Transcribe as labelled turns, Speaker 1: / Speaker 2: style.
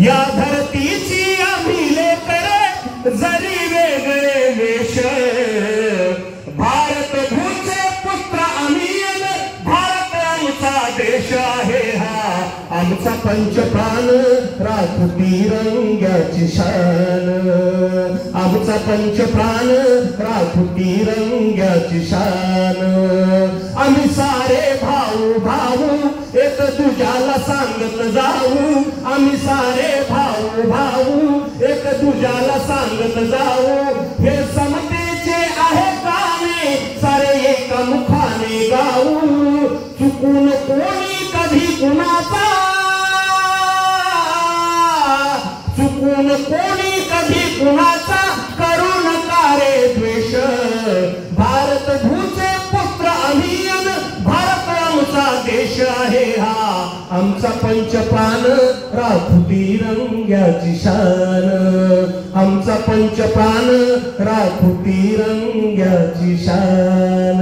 Speaker 1: या धरतीची आम्ही लेकरे जरी वेगळे वेश भारत भूचे पुत्र आम्ही भारत आमचा देश आहे हा आमचा पंचप्राण राखुती रंग्याची शान आमचा पंचप्राण राखुती रंग्याची शान आम्ही सारे भाऊ भाऊ एक तुझ्याला सांगत जाऊ आम्ही सारे भाऊ भाऊ एक तुझ्याला सांगत जाऊ हे समतेचे आहे गाणे सारे एका मुखाने गाऊ चुकून कोणी कधी कुणाचा चुकून कोणी कधी कुणाचा करू नका रे द्वेष भारत भूचे पुत्र आम्ही भारत आमचा देश आहे हा आमचा पंचप्राण राखुती रंग्याची शान आमचा पंचप्राण राखुती रंग्याची शान